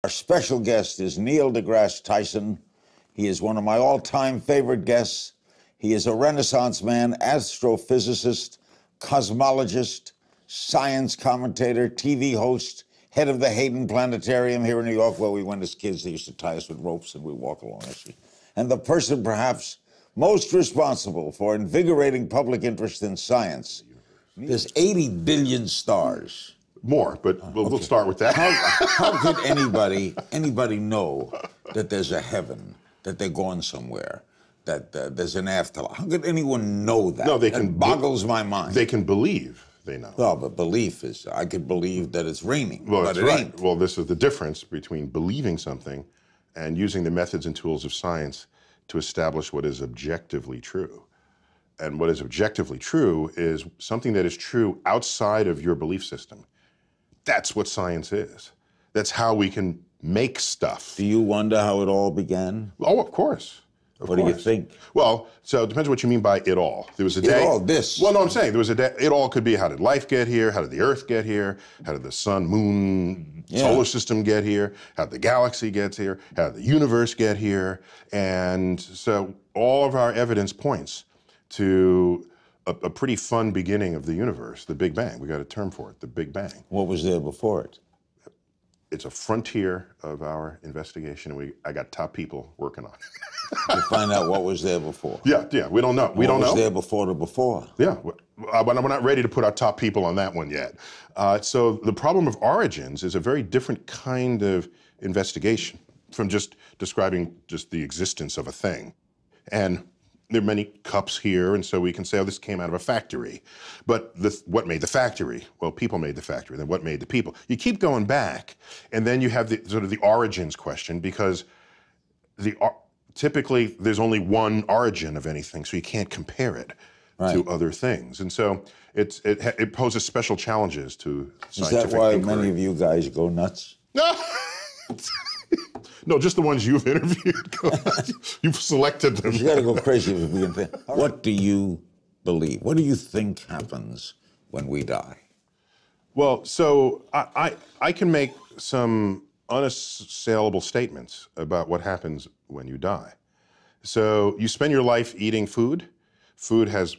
Our special guest is Neil deGrasse Tyson. He is one of my all-time favorite guests. He is a Renaissance man, astrophysicist, cosmologist, science commentator, TV host, head of the Hayden Planetarium here in New York, where we went as kids. They used to tie us with ropes and we'd walk along. And the person perhaps most responsible for invigorating public interest in science. There's 80 billion stars. More, but we'll start with that. How could anybody know that there's a heaven, that they're going somewhere, that there's an afterlife? How could anyone know that? No, they that can. boggles my mind. They can believe they know. Well, but belief is, I could believe that it's raining, well, but that's it right. ain't. Well, this is the difference between believing something and using the methods and tools of science to establish what is objectively true. And what is objectively true is something that is true outside of your belief system. That's what science is. That's how we can make stuff. Do you wonder how it all began? Oh, of course. What do you think? Well, so it depends what you mean by it all. There was a day. It all, this. Well, no, I'm saying there was a day. It all could be, how did life get here? How did the Earth get here? How did the sun, moon, solar system get here? How did the galaxy get here? How did the universe get here? And so all of our evidence points to a pretty fun beginning of the universe, the Big Bang. We got a term for it, the Big Bang. What was there before it? It's a frontier of our investigation, and I got top people working on it. To find out what was there before. Yeah, we don't know. We don't know. What was there before the before? Yeah, but we're not ready to put our top people on that one yet. So the problem of origins is a very different kind of investigation from just describing just the existence of a thing. And there are many cups here, and so we can say, oh, this came out of a factory. But what made the factory? Well, people made the factory. Then what made the people? You keep going back, and then you have the sort of the origins question, because typically there's only one origin of anything, so you can't compare it to other things. And so it poses special challenges to scientific Is that why inquiry. many of you guys go nuts? No, just the ones you've interviewed. You've selected them. You got to go crazy if we can think. What do you believe? What do you think happens when we die? Well, so I can make some unassailable statements about what happens when you die. So you spend your life eating food. Food has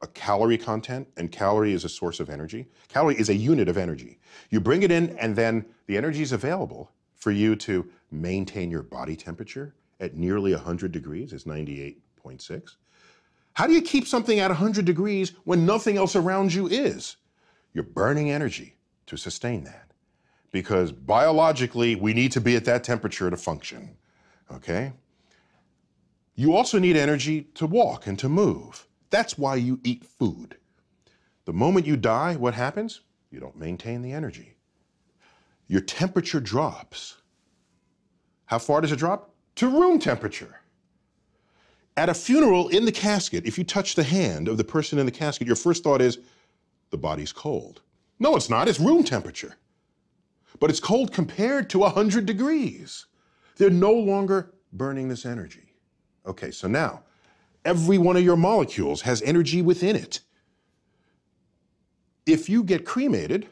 a calorie content, and calorie is a source of energy. Calorie is a unit of energy. You bring it in, and then the energy is available for you to maintain your body temperature at nearly 100 degrees. It's 98.6. How do you keep something at 100 degrees when nothing else around you is? You're burning energy to sustain that, because biologically we need to be at that temperature to function, okay? You also need energy to walk and to move. That's why you eat food. The moment you die, what happens? You don't maintain the energy. Your temperature drops. How far does it drop? To room temperature. At a funeral, in the casket, if you touch the hand of the person in the casket, your first thought is, the body's cold. No, it's not. It's room temperature. But it's cold compared to 100 degrees. They're no longer burning this energy. Okay, so now, every one of your molecules has energy within it. If you get cremated,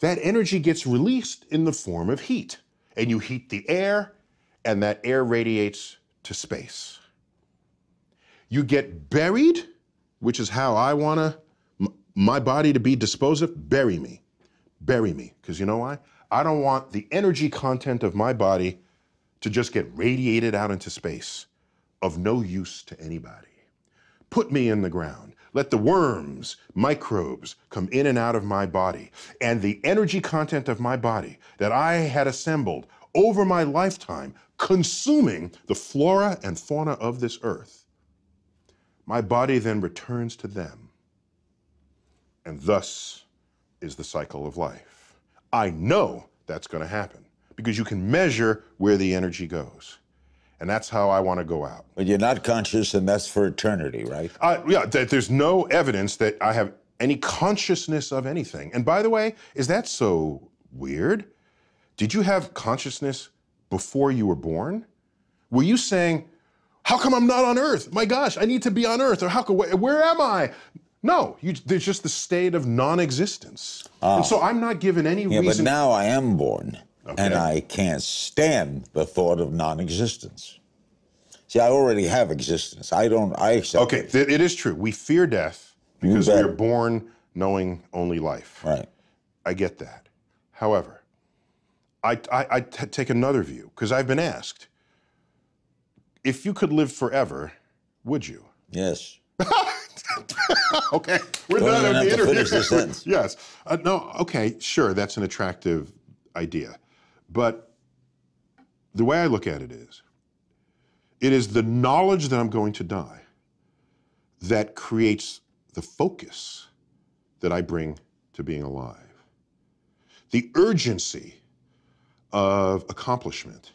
that energy gets released in the form of heat. And you heat the air, and that air radiates to space. You get buried, which is how I want my body to be disposed of. Bury me. Bury me. Because you know why? I don't want the energy content of my body to just get radiated out into space, of no use to anybody. Put me in the ground. Let the worms, microbes come in and out of my body, and the energy content of my body that I had assembled over my lifetime, consuming the flora and fauna of this earth, my body then returns to them. And thus is the cycle of life. I know that's going to happen because you can measure where the energy goes. And that's how I want to go out. But you're not conscious, and that's for eternity, right? Yeah, there's no evidence that I have any consciousness of anything. And by the way, is that so weird? Did you have consciousness before you were born? Were you saying, how come I'm not on Earth? My gosh, I need to be on Earth. Or where am I? No, there's just the state of non-existence. And so I'm not given any reason. Yeah, but now I am born. And I can't stand the thought of non-existence. See, I already have existence. I accept it. It is true. We fear death because we are born knowing only life. Right. I get that. However, I take another view, because I've been asked, if you could live forever, would you? Yes. Okay, we're done with the interview. Finish the sentence. Yes. No, okay, sure, that's an attractive idea. But the way I look at it is the knowledge that I'm going to die that creates the focus that I bring to being alive. The urgency of accomplishment,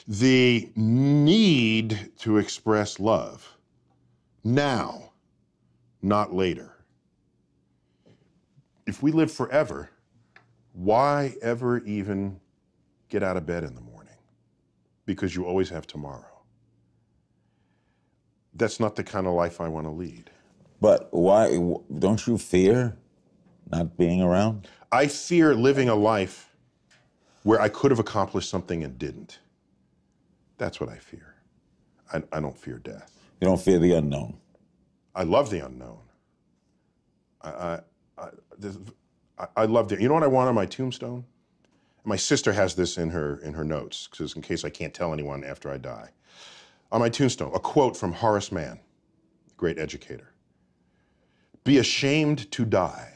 the need to express love now, not later. If we live forever, why ever even get out of bed in the morning? Because you always have tomorrow. That's not the kind of life I want to lead. But why, don't you fear not being around? I fear living a life where I could have accomplished something and didn't. That's what I fear. I don't fear death. You don't fear the unknown? I love the unknown. I love the, you know what I want on my tombstone? My sister has this in her notes, because in case I can't tell anyone after I die. On my tombstone, a quote from Horace Mann, great educator. Be ashamed to die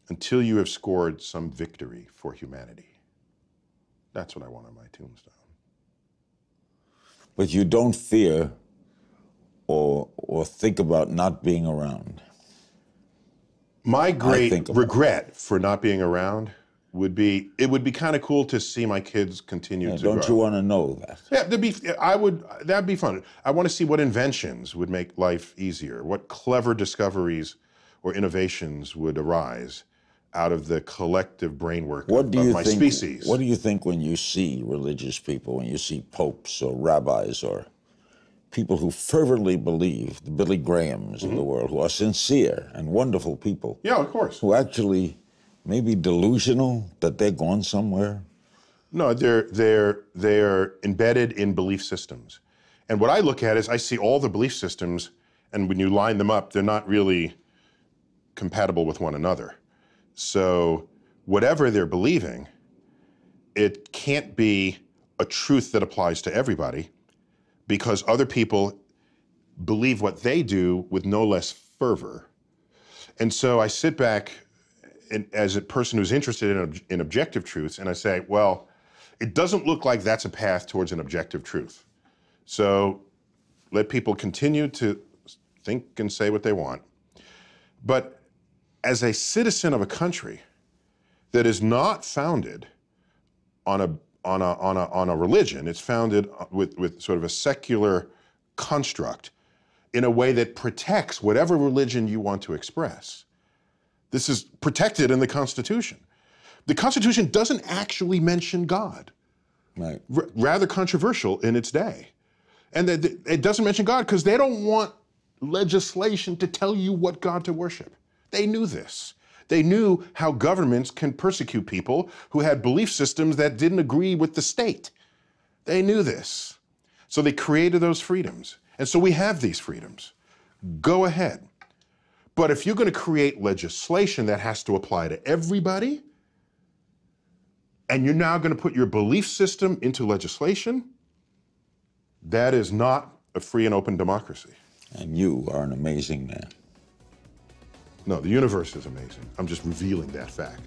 until you have scored some victory for humanity. That's what I want on my tombstone. But you don't fear or think about not being around? My great regret for not being around would be, it would be kind of cool to see my kids continue to grow. Don't you want to know that? Yeah, that'd be fun. I want to see what inventions would make life easier, what clever discoveries or innovations would arise out of the collective brainwork of my species. What do you think when you see religious people, when you see popes or rabbis or people who fervently believe, the Billy Grahams of the world, who are sincere and wonderful people? Yeah, of course. Who actually may be delusional that they're gone somewhere? No, they're embedded in belief systems. And what I look at is I see all the belief systems, and when you line them up, they're not really compatible with one another. So whatever they're believing, it can't be a truth that applies to everybody, because other people believe what they do with no less fervor. And so I sit back as a person who's interested in objective truths, and I say, well, it doesn't look like that's a path towards an objective truth. So let people continue to think and say what they want. But as a citizen of a country that is not founded on a religion, it's founded with sort of a secular construct in a way that protects whatever religion you want to express. This is protected in the Constitution. The Constitution doesn't actually mention God. Right. Rather controversial in its day. And it doesn't mention God because they don't want legislation to tell you what God to worship. They knew this. They knew how governments can persecute people who had belief systems that didn't agree with the state. They knew this. So they created those freedoms. And so we have these freedoms. Go ahead. But if you're going to create legislation that has to apply to everybody, and you're now going to put your belief system into legislation, that is not a free and open democracy. And you are an amazing man. No, the universe is amazing. I'm just revealing that fact.